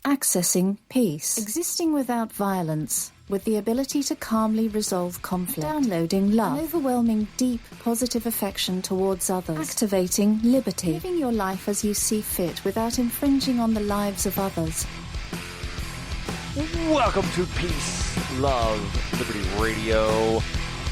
Accessing peace. Existing without violence, with the ability to calmly resolve conflict. Downloading love. An overwhelming, deep, positive affection towards others. Activating liberty. Living your life as you see fit without infringing on the lives of others. Welcome to Peace, Love, Liberty Radio,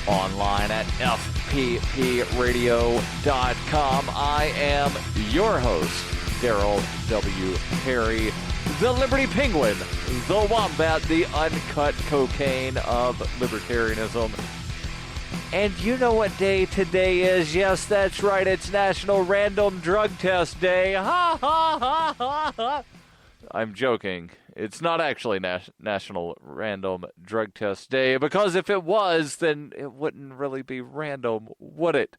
online at fppradio.com. I am your host, Darryl W. Perry, the Liberty Penguin, the Wombat, the uncut cocaine of libertarianism. And you know what day today is? Yes, that's right, it's National Random Drug Test Day. Ha ha ha ha ha. I'm joking. It's not actually National Random Drug Test Day, because if it was, then it wouldn't really be random, would it?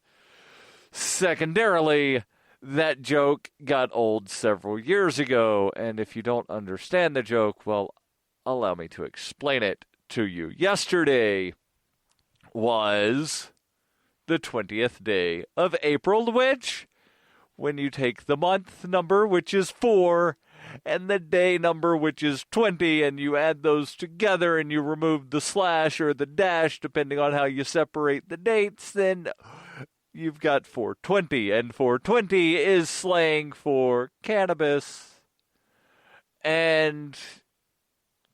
Secondarily, that joke got old several years ago, and if you don't understand the joke, well, allow me to explain it to you. Yesterday was the 20th day of April, which, when you take the month number, which is 4, and the day number, which is 20, and you add those together and you remove the slash or the dash, depending on how you separate the dates, then you've got 420. And 420 is slang for cannabis. And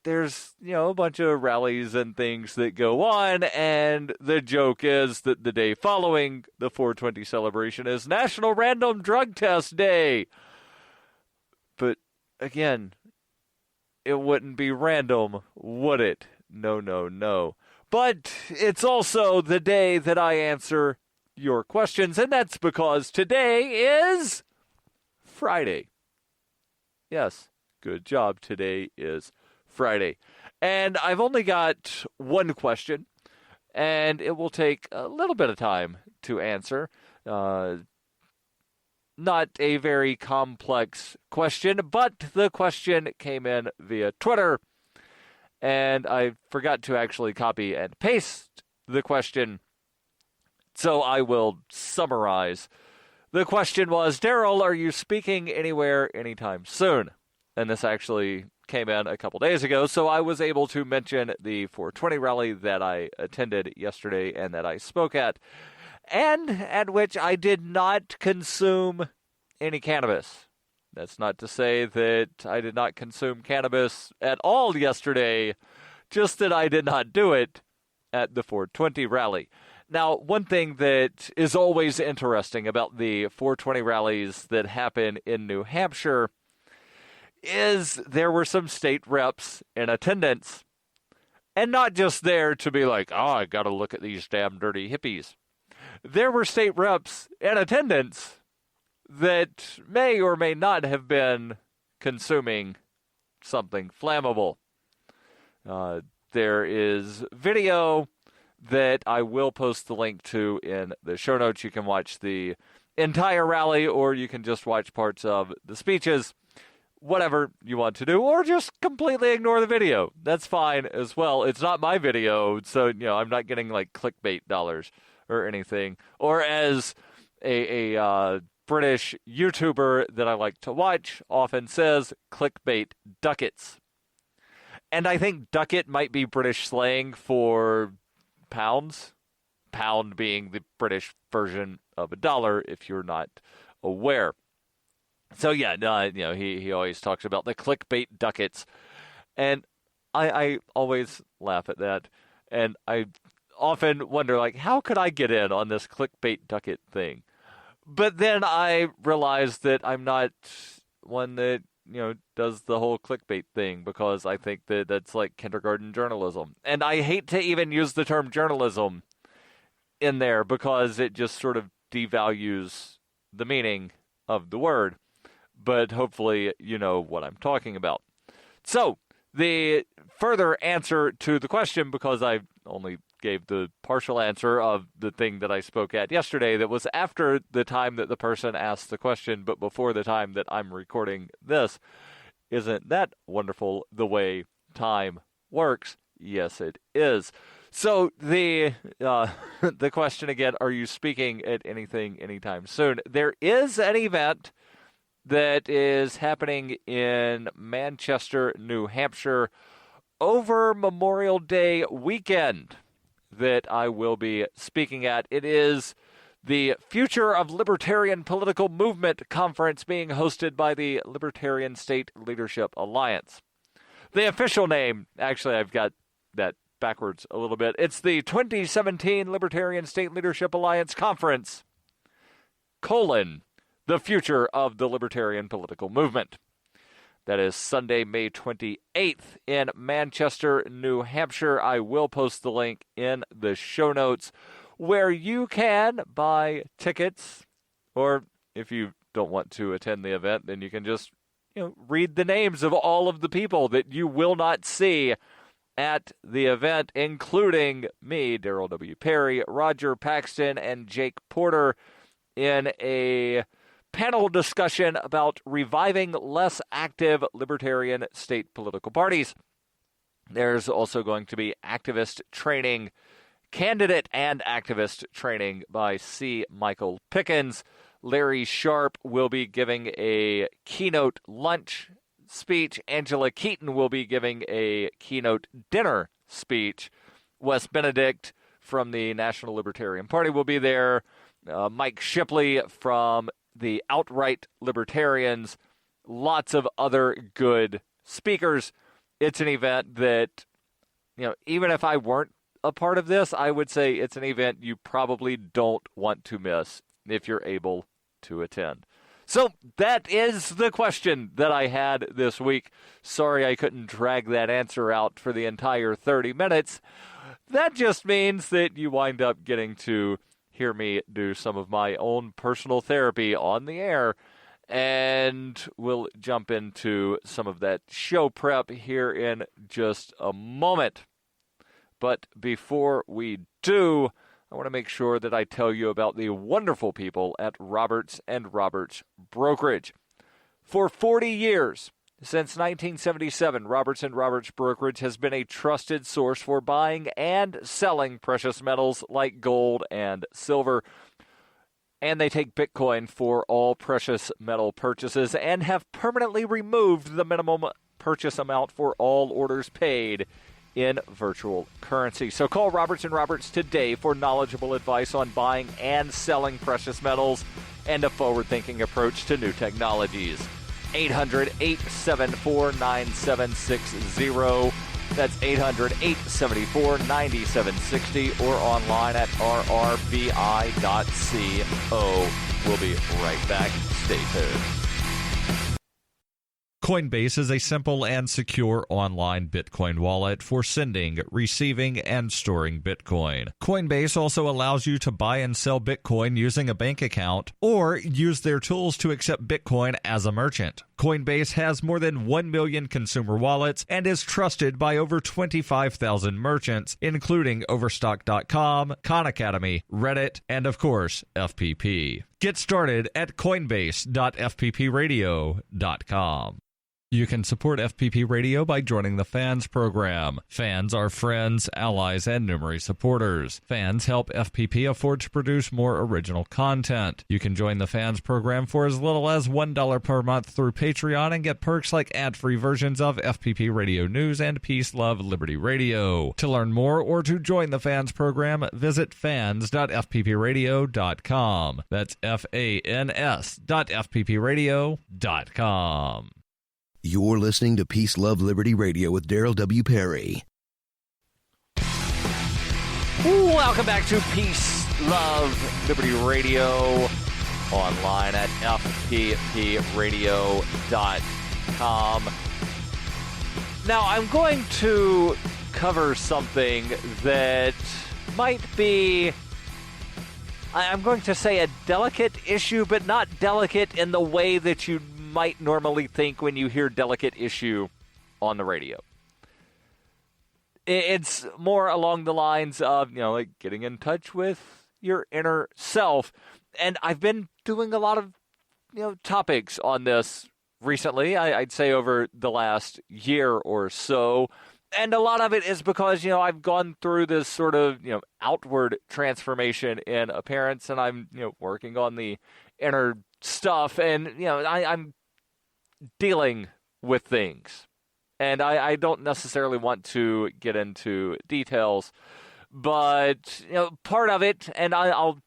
there's, a bunch of rallies and things that go on, and the joke is that the day following the 420 celebration is National Random Drug Test Day. But again, it wouldn't be random, would it? No, no, no. But it's also the day that I answer your questions, and that's because today is Friday. Yes, good job. Today is Friday. And I've only got one question, and it will take a little bit of time to answer. Not a very complex question, but the question came in via Twitter, and I forgot to actually copy and paste the question, so I will summarize. The question was, Darryl, are you speaking anywhere anytime soon? And this actually came in a couple days ago, so I was able to mention the 420 rally that I attended yesterday and that I spoke at, and at which I did not consume any cannabis. That's not to say that I did not consume cannabis at all yesterday, just that I did not do it at the 420 rally. Now, one thing that is always interesting about the 420 rallies that happen in New Hampshire is there were some state reps in attendance, and not just there to be like, oh, I gotta look at these damn dirty hippies. There were state reps in attendance that may or may not have been consuming something flammable. There is video that I will post the link to in the show notes. You can watch the entire rally, or you can just watch parts of the speeches. Whatever you want to do, or just completely ignore the video. That's fine as well. It's not my video, so I'm not getting like clickbait dollars or anything. Or as a British YouTuber that I like to watch often says, clickbait ducats. And I think ducat might be British slang for pounds. Pound being the British version of a dollar, if you're not aware. So yeah, he always talks about the clickbait ducats, and I always laugh at that, and I often wonder, like, how could I get in on this clickbait ducat thing? But then I realize that I'm not one that does the whole clickbait thing, because I think that that's like kindergarten journalism, and I hate to even use the term journalism in there because it just sort of devalues the meaning of the word. But hopefully you know what I'm talking about. So, the further answer to the question, because I only gave the partial answer of the thing that I spoke at yesterday that was after the time that the person asked the question, but before the time that I'm recording this. Isn't that wonderful the way time works? Yes, it is. So, the question again, are you speaking at anything anytime soon? There is an event that is happening in Manchester, New Hampshire over Memorial Day weekend that I will be speaking at. It is the Future of Libertarian Political Movement Conference being hosted by the Libertarian State Leadership Alliance. The official name, actually, I've got that backwards a little bit. It's the 2017 Libertarian State Leadership Alliance Conference, the Future of the Libertarian Political Movement. That is Sunday, May 28th in Manchester, New Hampshire. I will post the link in the show notes where you can buy tickets, or if you don't want to attend the event, then you can just read the names of all of the people that you will not see at the event, including me, Darryl W. Perry, Roger Paxton, and Jake Porter, in a panel discussion about reviving less active libertarian state political parties. There's also going to be candidate and activist training by C. Michael Pickens. Larry Sharp will be giving a keynote lunch speech. Angela Keaton will be giving a keynote dinner speech. Wes Benedict from the National Libertarian Party will be there. Mike Shipley from the Outright Libertarians. Lots of other good speakers. It's an event that, even if I weren't a part of this, I would say it's an event you probably don't want to miss if you're able to attend. So that is the question that I had this week. Sorry I couldn't drag that answer out for the entire 30 minutes. That just means that you wind up getting to hear me do some of my own personal therapy on the air, and we'll jump into some of that show prep here in just a moment. But before we do, I want to make sure that I tell you about the wonderful people at Roberts & Roberts Brokerage. For 40 years, since 1977, Roberts & Roberts Brokerage has been a trusted source for buying and selling precious metals like gold and silver. And they take Bitcoin for all precious metal purchases and have permanently removed the minimum purchase amount for all orders paid in virtual currency. So call Roberts & Roberts today for knowledgeable advice on buying and selling precious metals and a forward-thinking approach to new technologies. 800-874-9760. That's 800-874-9760 or online at rrbi.co. We'll be right back. Stay tuned. Coinbase is a simple and secure online Bitcoin wallet for sending, receiving, and storing Bitcoin. Coinbase also allows you to buy and sell Bitcoin using a bank account or use their tools to accept Bitcoin as a merchant. Coinbase has more than 1 million consumer wallets and is trusted by over 25,000 merchants, including Overstock.com, Khan Academy, Reddit, and of course, FPP. Get started at coinbase.fppradio.com. You can support FPP Radio by joining the Fans program. Fans are friends, allies, and numerous supporters. Fans help FPP afford to produce more original content. You can join the Fans program for as little as $1 per month through Patreon and get perks like ad-free versions of FPP Radio News and Peace, Love, Liberty Radio. To learn more or to join the Fans program, visit fans.fppradio.com. That's fans.fppradio.com. You're listening to Peace, Love, Liberty Radio with Darryl W. Perry. Welcome back to Peace, Love, Liberty Radio, online at fppradio.com. Now, I'm going to cover something that might be, I'm going to say, a delicate issue, but not delicate in the way that you might normally think when you hear delicate issue on the radio. It's more along the lines of, like getting in touch with your inner self. And I've been doing a lot of, topics on this recently, I'd say over the last year or so. And a lot of it is because, I've gone through this sort of, outward transformation in appearance, and I'm, working on the inner stuff, and I'm dealing with things, and I don't necessarily want to get into details, but part of it, and I'll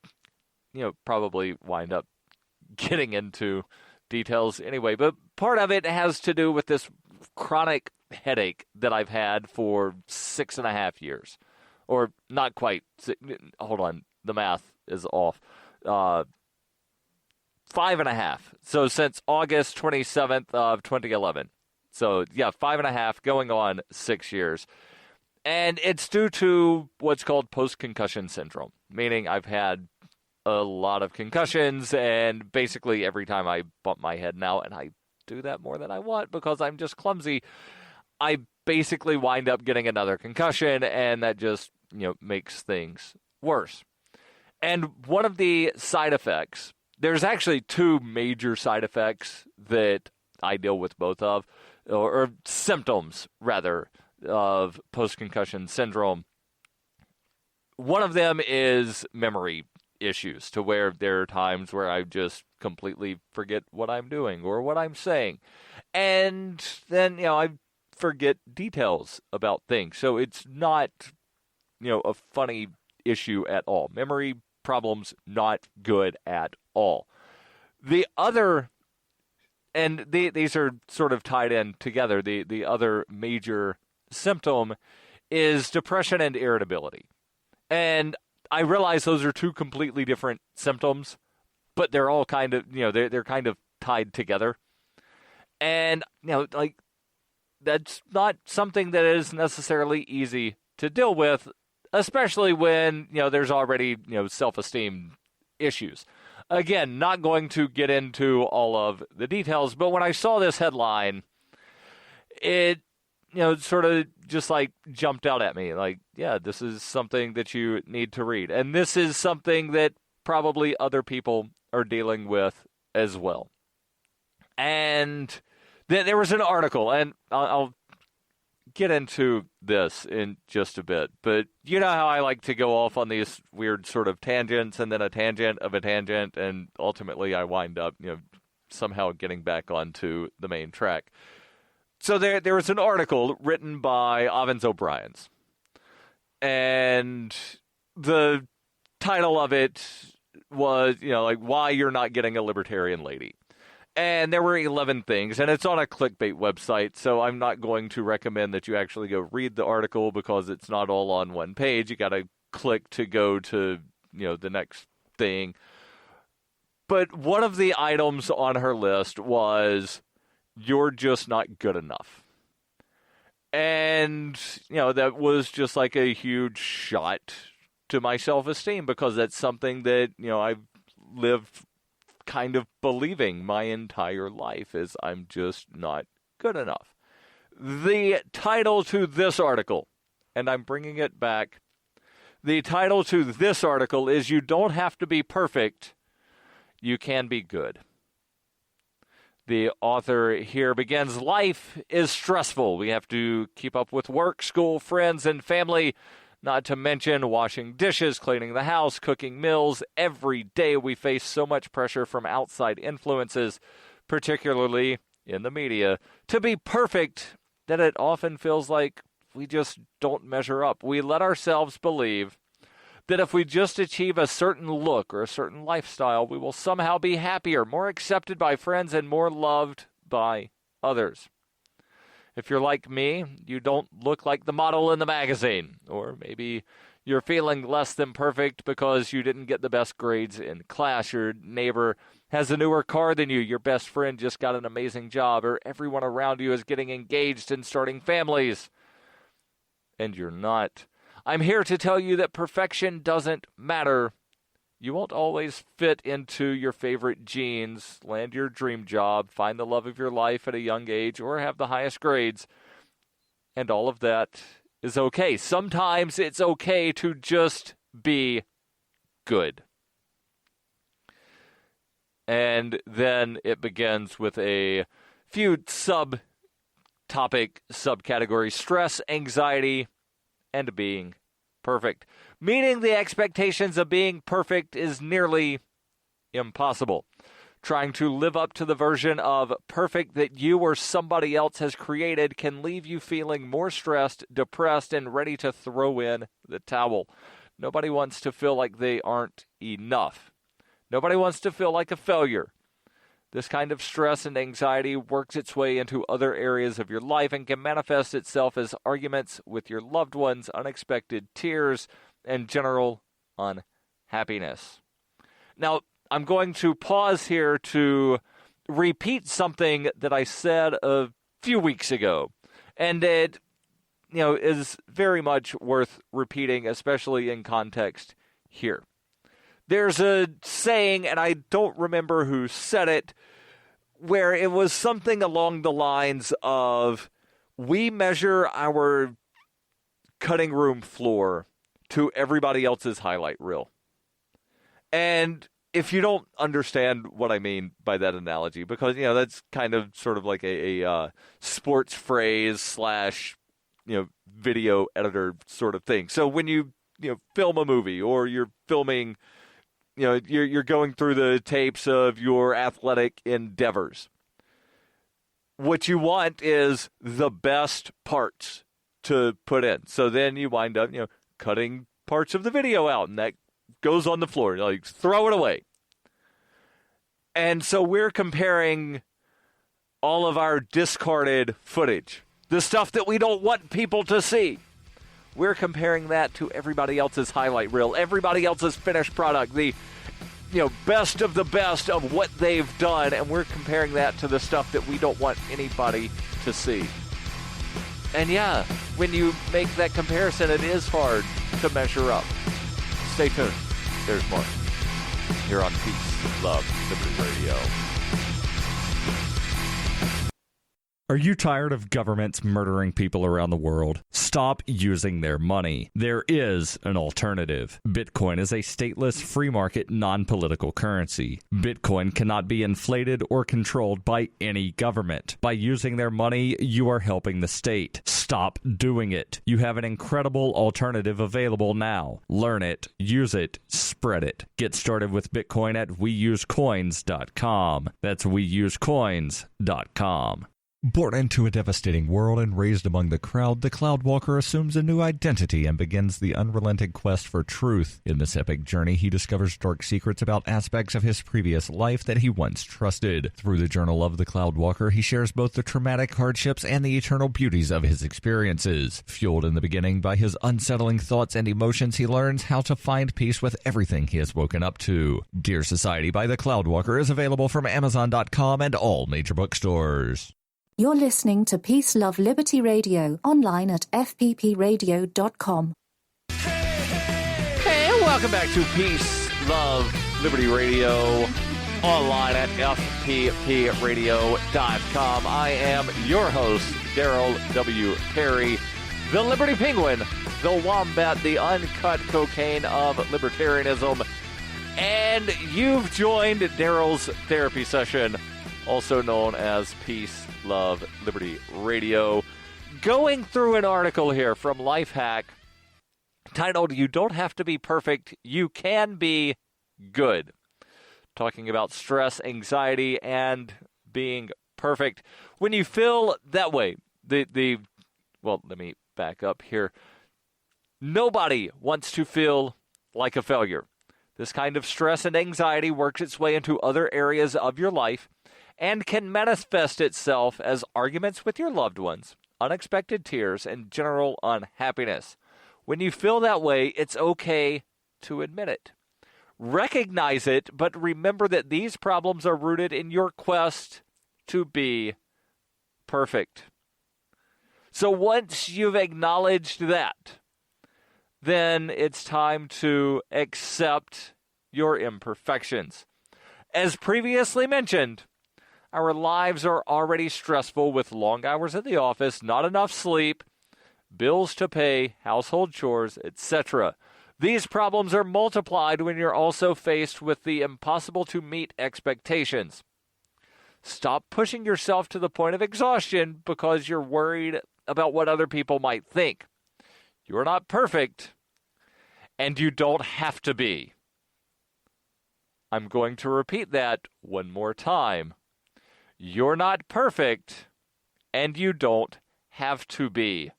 probably wind up getting into details anyway, but part of it has to do with this chronic headache that I've had for 6.5 years, or not quite. Hold on, the math is off. 5.5. So since August 27th of 2011. So yeah, 5.5 going on 6 years. And it's due to what's called post-concussion syndrome, meaning I've had a lot of concussions, and basically every time I bump my head now, and I do that more than I want because I'm just clumsy, I basically wind up getting another concussion, and that just, makes things worse. And one of the side effects, there's actually two major side effects that I deal with both of, or symptoms, rather, of post-concussion syndrome. One of them is memory issues, to where there are times where I just completely forget what I'm doing or what I'm saying. And then, I forget details about things. So it's not, a funny issue at all. Memory problems, not good at all. The other, and these are sort of tied in together, the other major symptom is depression and irritability. And I realize those are two completely different symptoms, but they're all kind of, they're kind of tied together. And, that's not something that is necessarily easy to deal with, especially when, there's already, self-esteem issues. Again, not going to get into all of the details, but when I saw this headline, it, sort of just jumped out at me. Yeah, this is something that you need to read. And this is something that probably other people are dealing with as well. And there was an article, and I'll get into this in just a bit, but you know how I like to go off on these weird sort of tangents and then a tangent of a tangent, and ultimately I wind up, somehow getting back onto the main track. So there was an article written by Ovens O'Brien's, and the title of it was, why you're not getting a libertarian lady. And there were 11 things, and it's on a clickbait website, so I'm not going to recommend that you actually go read the article because it's not all on one page. You got to click to go to, the next thing. But one of the items on her list was, you're just not good enough. And, that was just like a huge shot to my self-esteem, because that's something that, I've lived kind of believing my entire life, is I'm just not good enough. The title to this article, and I'm bringing it back, the title to this article is, You Don't Have to Be Perfect, You Can Be Good. The author here begins, life is stressful. We have to keep up with work, school, friends, and family, not to mention washing dishes, cleaning the house, cooking meals. Every day we face so much pressure from outside influences, particularly in the media, to be perfect that it often feels like we just don't measure up. We let ourselves believe that if we just achieve a certain look or a certain lifestyle, we will somehow be happier, more accepted by friends, and more loved by others. If you're like me, you don't look like the model in the magazine, or maybe you're feeling less than perfect because you didn't get the best grades in class, your neighbor has a newer car than you, your best friend just got an amazing job, or everyone around you is getting engaged and starting families, and you're not. I'm here to tell you that perfection doesn't matter. You won't always fit into your favorite jeans, land your dream job, find the love of your life at a young age, or have the highest grades. And all of that is okay. Sometimes it's okay to just be good. And then it begins with a few subcategories: stress, anxiety, and being perfect. Meaning the expectations of being perfect is nearly impossible. Trying to live up to the version of perfect that you or somebody else has created can leave you feeling more stressed, depressed, and ready to throw in the towel. Nobody wants to feel like they aren't enough. Nobody wants to feel like a failure. This kind of stress and anxiety works its way into other areas of your life and can manifest itself as arguments with your loved ones, unexpected tears, and general unhappiness. Now, I'm going to pause here to repeat something that I said a few weeks ago, and it, is very much worth repeating, especially in context here. There's a saying, and I don't remember who said it, where it was something along the lines of, we measure our cutting room floor to everybody else's highlight reel. And if you don't understand what I mean by that analogy, because, that's kind of sort of like a sports phrase / video editor sort of thing. So when you film a movie, or you're filming, you're going through the tapes of your athletic endeavors, what you want is the best parts to put in. So then you wind up, cutting parts of the video out, and that goes on the floor. Like, throw it away. And so we're comparing all of our discarded footage, the stuff that we don't want people to see. We're comparing that to everybody else's highlight reel, everybody else's finished product, the best of the best of what they've done, and we're comparing that to the stuff that we don't want anybody to see. And yeah, when you make that comparison, it is hard to measure up. Stay tuned. There's more here on Peace, Love, Liberty Radio. Are you tired of governments murdering people around the world? Stop using their money. There is an alternative. Bitcoin is a stateless, free market, non-political currency. Bitcoin cannot be inflated or controlled by any government. By using their money, you are helping the state. Stop doing it. You have an incredible alternative available now. Learn it, use it, spread it. Get started with Bitcoin at weusecoins.com. That's weusecoins.com. Born into a devastating world and raised among the crowd, the Cloudwalker assumes a new identity and begins the unrelenting quest for truth. In this epic journey, he discovers dark secrets about aspects of his previous life that he once trusted. Through the Journal of the Cloudwalker, he shares both the traumatic hardships and the eternal beauties of his experiences. Fueled in the beginning by his unsettling thoughts and emotions, he learns how to find peace with everything he has woken up to. Dear Society by the Cloudwalker is available from Amazon.com and all major bookstores. You're listening to Peace, Love, Liberty Radio, online at fppradio.com. Hey, welcome back to Peace, Love, Liberty Radio, online at fppradio.com. I am your host, Darryl W. Perry, the Liberty Penguin, the Wombat, the uncut cocaine of libertarianism, and you've joined Darryl's therapy session, also known as Peace, Love, Liberty Radio. Going through an article here from Lifehack titled, "You Don't Have to Be Perfect, You Can Be Good." Talking about stress, anxiety, and being perfect. When you feel that way, well, let me back up here. Nobody wants to feel like a failure. This kind of stress and anxiety works its way into other areas of your life and can manifest itself as arguments with your loved ones, unexpected tears, and general unhappiness. When you feel that way, it's okay to admit it. Recognize it, but remember that these problems are rooted in your quest to be perfect. So once you've acknowledged that, then it's time to accept your imperfections. As previously mentioned, our lives are already stressful with long hours at the office, not enough sleep, bills to pay, household chores, etc. These problems are multiplied when you're also faced with the impossible-to-meet expectations. Stop pushing yourself to the point of exhaustion because you're worried about what other people might think. You're not perfect, and you don't have to be. I'm going to repeat that one more time. You're not perfect, and you don't have to be.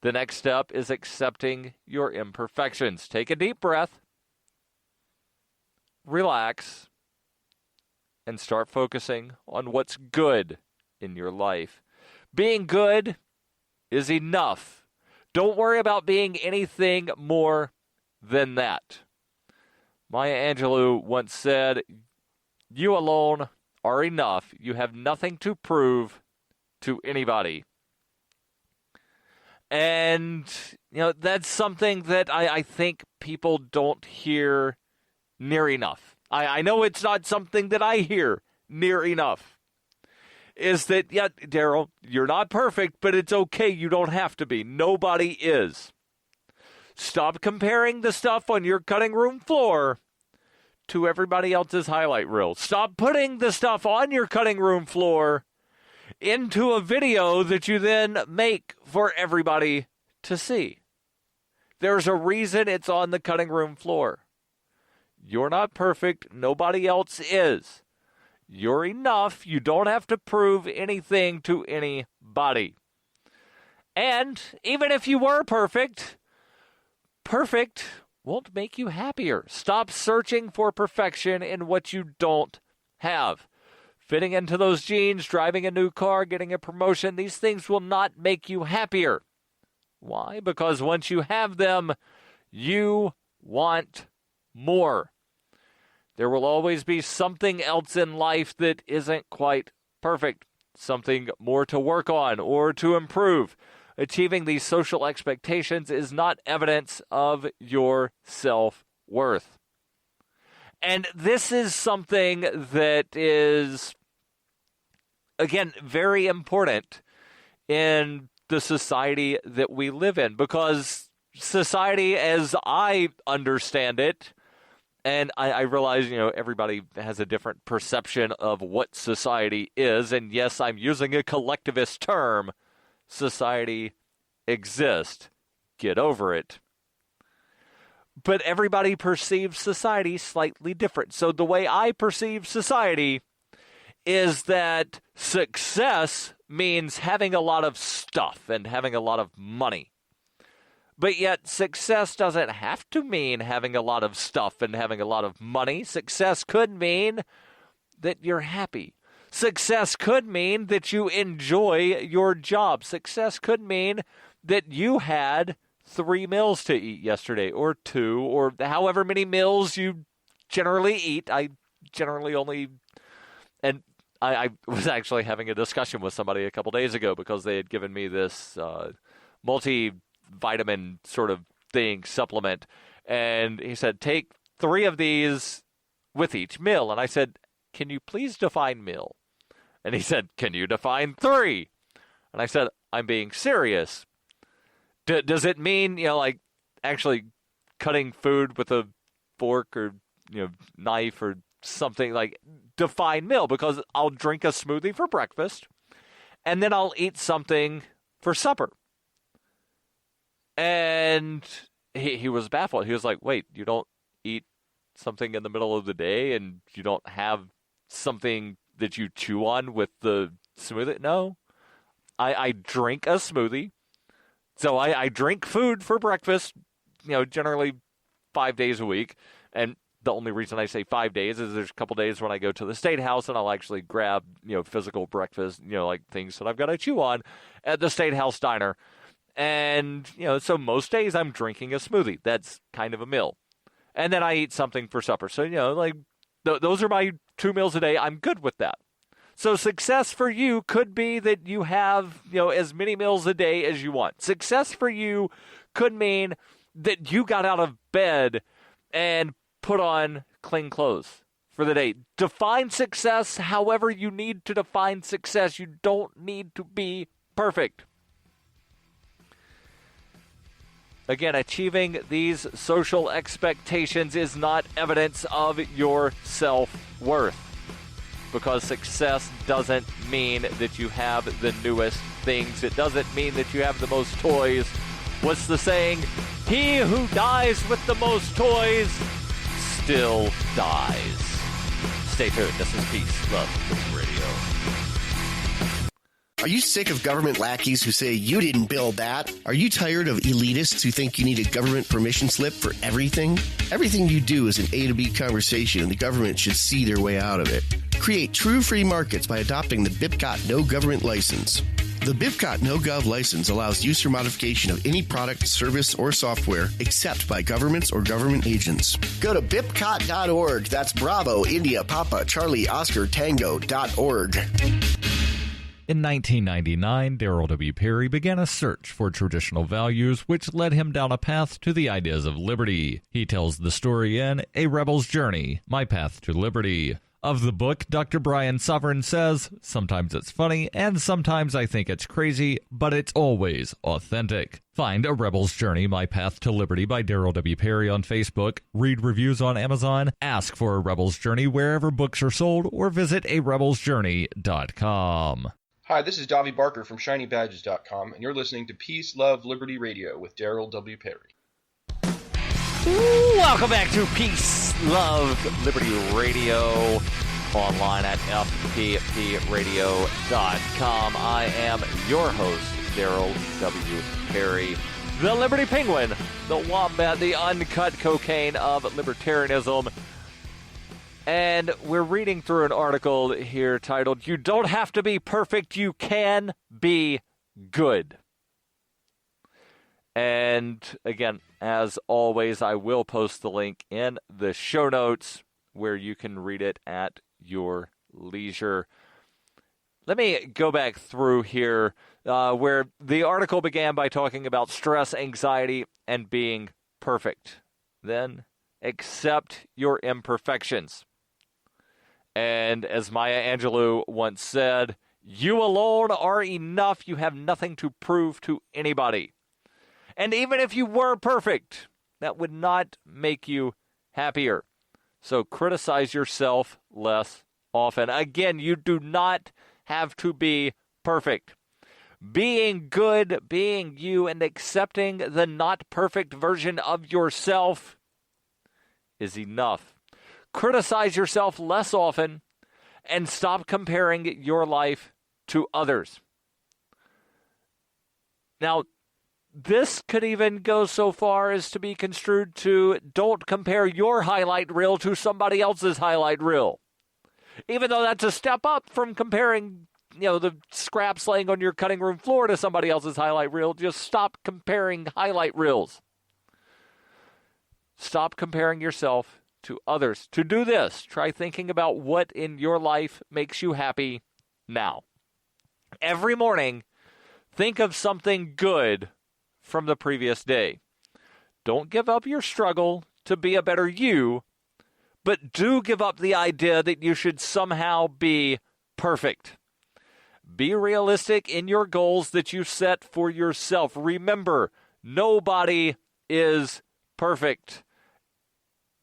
The next step is accepting your imperfections. Take a deep breath, relax, and start focusing on what's good in your life. Being good is enough. Don't worry about being anything more than that. Maya Angelou once said, "You alone are enough. You have nothing to prove to anybody." And, that's something that I think people don't hear near enough. I know it's not something that I hear near enough. Is that, yeah, Darryl, you're not perfect, but it's okay. You don't have to be. Nobody is. Stop comparing the stuff on your cutting room floor to everybody else's highlight reel. Stop putting the stuff on your cutting room floor into a video that you then make for everybody to see. There's a reason it's on the cutting room floor. You're not perfect. Nobody else is. You're enough. You don't have to prove anything to anybody. And even if you were perfect won't make you happier. Stop searching for perfection in what you don't have. Fitting into those jeans, driving a new car, getting a promotion, these things will not make you happier. Why? Because once you have them, you want more. There will always be something else in life that isn't quite perfect, something more to work on or to improve. Achieving these social expectations is not evidence of your self-worth. And this is something that is, again, very important in the society that we live in, because society, as I understand it, and I realize, everybody has a different perception of what society is. And yes, I'm using a collectivist term. Society exists. Get over it. But everybody perceives society slightly different. So the way I perceive society is that success means having a lot of stuff and having a lot of money. But yet, success doesn't have to mean having a lot of stuff and having a lot of money. Success could mean that you're happy. Success could mean that you enjoy your job. Success could mean that you had 3 meals to eat yesterday, or 2, or however many meals you generally eat. I generally only... And I was actually having a discussion with somebody a couple days ago because they had given me this multivitamin sort of thing, supplement. And he said, take 3 of these with each meal. And I said, can you please define meal? And he said, can you define 3? And I said, I'm being serious. Does it mean, like actually cutting food with a fork or, knife or something? Like, define meal, because I'll drink a smoothie for breakfast and then I'll eat something for supper. And he was baffled. He was like, wait, you don't eat something in the middle of the day and you don't have something that you chew on with the smoothie? No, I drink a smoothie. So I drink food for breakfast, generally 5 days a week. And the only reason I say 5 days is there's a couple days when I go to the State House and I'll actually grab, physical breakfast, like things that I've got to chew on at the State House diner. And, so most days I'm drinking a smoothie. That's kind of a meal. And then I eat something for supper. So, those are my 2 meals a day. I'm good with that. So success for you could be that you have, as many meals a day as you want. Success for you could mean that you got out of bed and put on clean clothes for the day. Define success however you need to define success. You don't need to be perfect. Again, achieving these social expectations is not evidence of your self-worth, because success doesn't mean that you have the newest things. It doesn't mean that you have the most toys. What's the saying? He who dies with the most toys still dies. Stay tuned. This is Peace, Love, Radio. Are you sick of government lackeys who say you didn't build that? Are you tired of elitists who think you need a government permission slip for everything? Everything you do is an A to B conversation, and the government should see their way out of it. Create true free markets by adopting the BIPCOT No Government License. The BIPCOT No Gov license allows use or modification of any product, service, or software except by governments or government agents. Go to BIPCOT.org. That's Bravo, India, Papa, Charlie, Oscar, Tango.org. In 1999, Darryl W. Perry began a search for traditional values, which led him down a path to the ideas of liberty. He tells the story in A Rebel's Journey, My Path to Liberty. Of the book, Dr. Brian Sovereign says, sometimes it's funny, and sometimes I think it's crazy, but it's always authentic. Find A Rebel's Journey, My Path to Liberty by Darryl W. Perry on Facebook, read reviews on Amazon, ask for A Rebel's Journey wherever books are sold, or visit arebelsjourney.com. Hi, this is Davi Barker from ShinyBadges.com, and you're listening to Peace, Love, Liberty Radio with Darryl W. Perry. Welcome back to Peace, Love, Liberty Radio, online at fppradio.com. I am your host, Darryl W. Perry, the Liberty Penguin, the Wombat, the uncut cocaine of libertarianism. And we're reading through an article here titled, You Don't Have to Be Perfect, You Can Be Good. And again, as always, I will post the link in the show notes where you can read it at your leisure. Let me go back through here where the article began by talking about stress, anxiety, and being perfect. Then, accept your imperfections. And as Maya Angelou once said, you alone are enough. You have nothing to prove to anybody. And even if you were perfect, that would not make you happier. So criticize yourself less often. Again, you do not have to be perfect. Being good, being you, and accepting the not perfect version of yourself is enough. Criticize yourself less often and stop comparing your life to others. Now, this could even go so far as to be construed to don't compare your highlight reel to somebody else's highlight reel. Even though that's a step up from comparing, the scraps laying on your cutting room floor to somebody else's highlight reel, just stop comparing highlight reels. Stop comparing yourself to others. To do this, try thinking about what in your life makes you happy now. Every morning, think of something good from the previous day. Don't give up your struggle to be a better you, but do give up the idea that you should somehow be perfect. Be realistic in your goals that you set for yourself. Remember, nobody is perfect.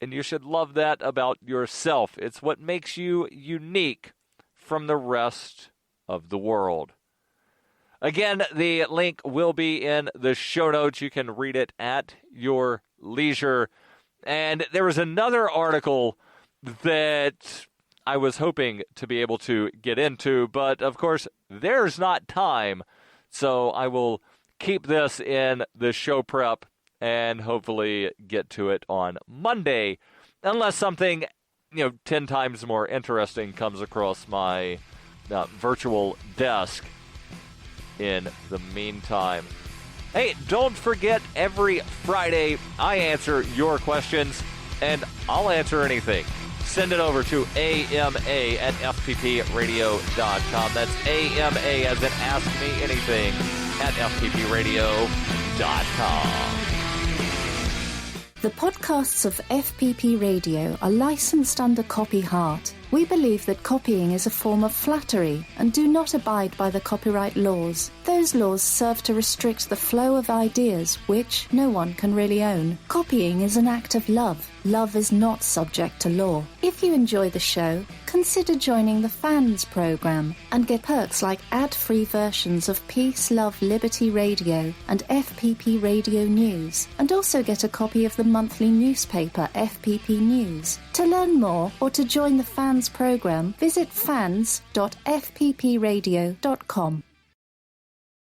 And you should love that about yourself. It's what makes you unique from the rest of the world. Again, the link will be in the show notes. You can read it at your leisure. And there was another article that I was hoping to be able to get into, but of course, there's not time. So I will keep this in the show prep and hopefully get to it on Monday, unless something, 10 times more interesting comes across my virtual desk in the meantime. Hey, don't forget, every Friday I answer your questions, and I'll answer anything. Send it over to AMA@FPPradio.com. That's AMA as in Ask Me Anything at FPPradio.com. The podcasts of FPP Radio are licensed under Copy Heart. We believe that copying is a form of flattery and do not abide by the copyright laws. Those laws serve to restrict the flow of ideas which no one can really own. Copying is an act of love. Love is not subject to law. If you enjoy the show, consider joining the Fans program and get perks like ad-free versions of Peace, Love, Liberty Radio and FPP Radio News, and also get a copy of the monthly newspaper FPP News. To learn more or to join the Fans program, visit fans.fppradio.com.